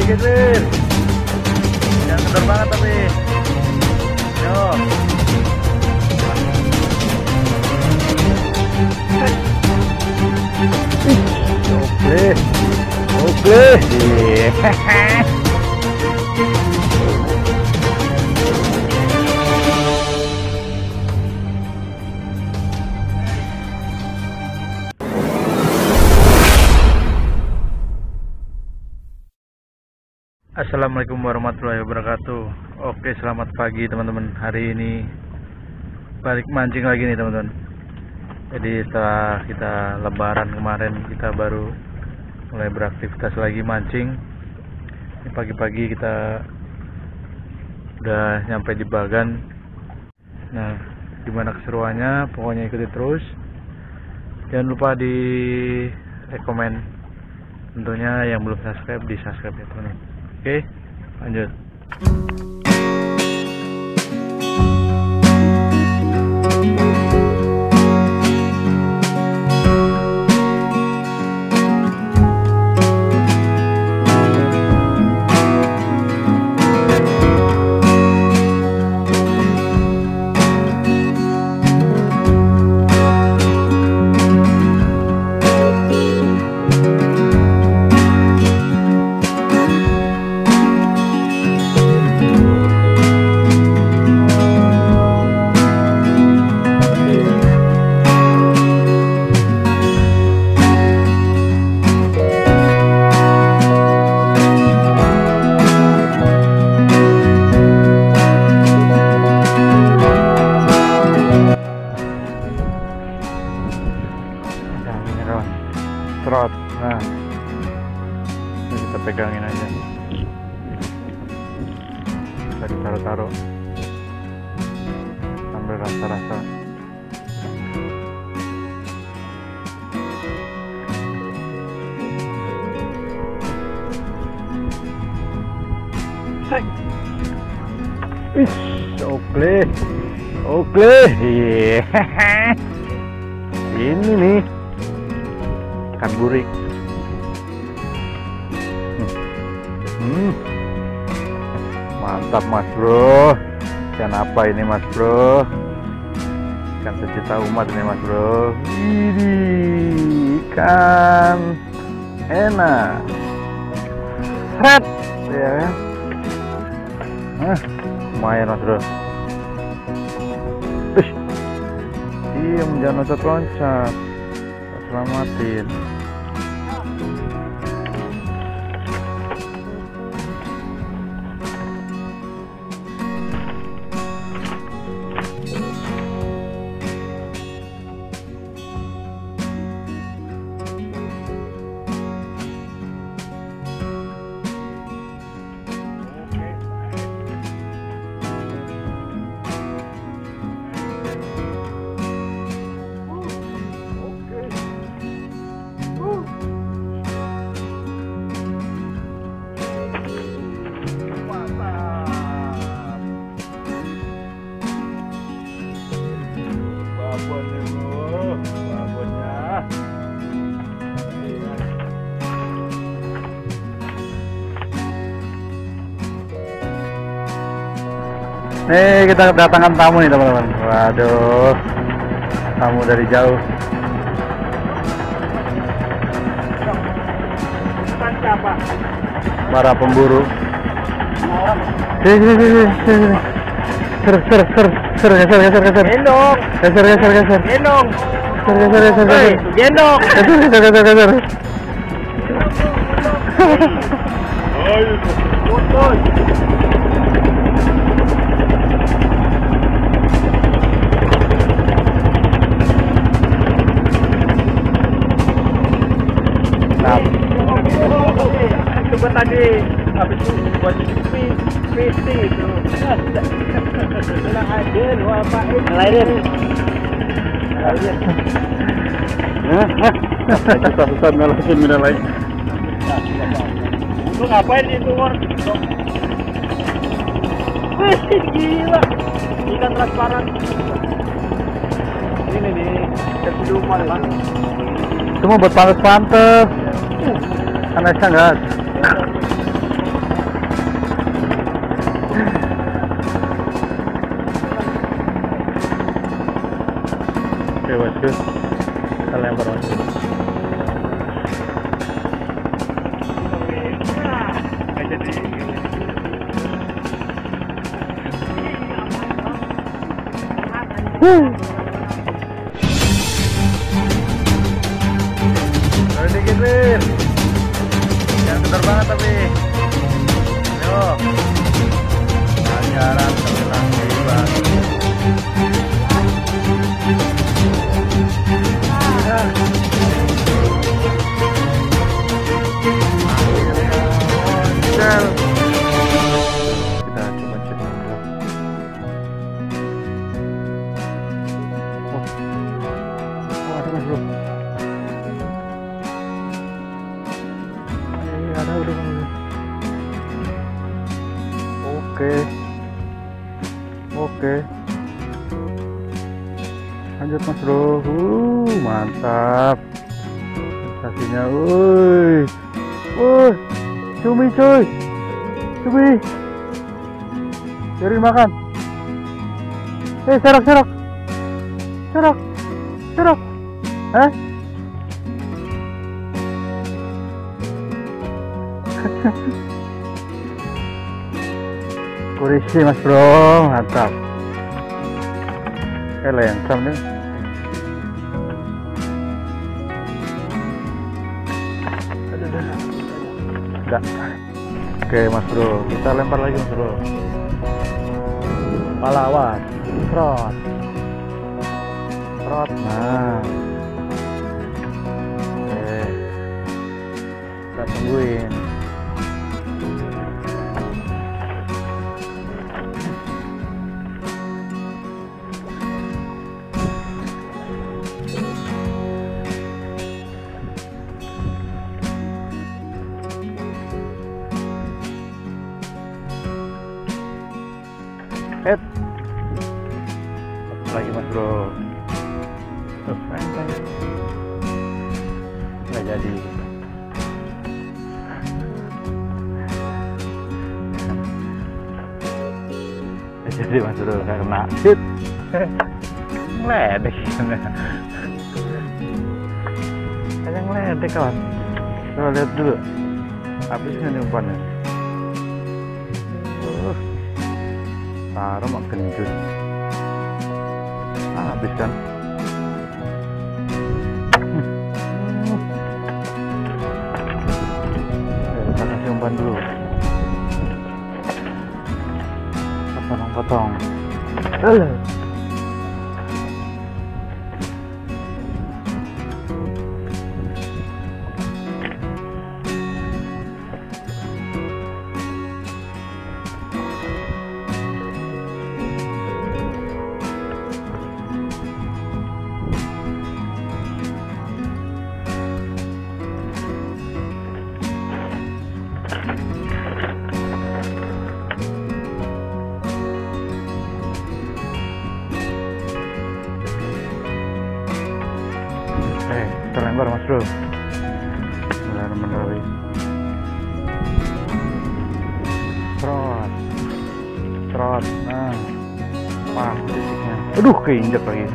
geser. Jangan kendor banget tapi. Yo. Oke. Assalamualaikum warahmatullahi wabarakatuh. Oke, selamat pagi teman-teman. Hari ini balik mancing lagi nih teman-teman. Jadi setelah kita lebaran kemarin, kita baru mulai beraktivitas lagi mancing. Ini pagi-pagi kita udah nyampe di Bagan. Nah, gimana keseruannya? Pokoknya ikuti terus. Jangan lupa di rekomen. Tentunya yang belum subscribe, di subscribe ya teman-teman. Oke, lanjut. Trot, nah ini kita pegangin aja, bisa ditaruh-taruh sambil rasa-rasa. Oke, ini nih ikan burik. Mantap mas bro. Ikan apa ini mas bro? Ikan sejuta umat ini mas bro. Ini ikan enak. Seret ya kan? Lumayan mas bro. Iya, jangan loncat-loncat. Selamatin. Nih kita kedatangan tamu nih teman-teman. Waduh, tamu dari jauh. Para pemburu. Sini. Geser. Gendong. Geser. Gendong. Geser. Gendong. Geser. Coba tadi habis itu buat PC itu. Bilang aja lu apain? Lain. Susah ngelakuin mina lain. Lu ngapain di luar? Wih, gila. Ikan transparan. Ini nih, keseduman kan. Itu mau buat pantes-pantes. Kan esnya enggak. Aduh, kita lempar mas bro. Nggak jadi. Ayo dikit Rin, jangan ketar banget tapi. Ayo, ajaran telah tiba. Kita coba cek dulu. Oh, ada mas bro. Ada udah mas bro. Oke. Lanjut mas bro. Mantap. Sensasinya, cumi coy. Cumi. Cari makan. Serok. Kurisi mas bro, mantap. Lensam nih. Enggak. Oke mas bro, kita lempar lagi mas bro. Palawan, trot. Nah. Oke. Kita tungguin. Lagi mas bro. Nggak jadi. Jadi mas bro, nggak kena. Hit. Ngeledek. Kayaknya ngeledek kawan. Coba lihat dulu. Habisnya nih umpannya. Taruh mak genjut. Habis kan. Kita kasih umpan dulu. Potong. Kita lempar mas bro. Benar-benar. Trot. Nah, titiknya. Aduh, keinjak lagi.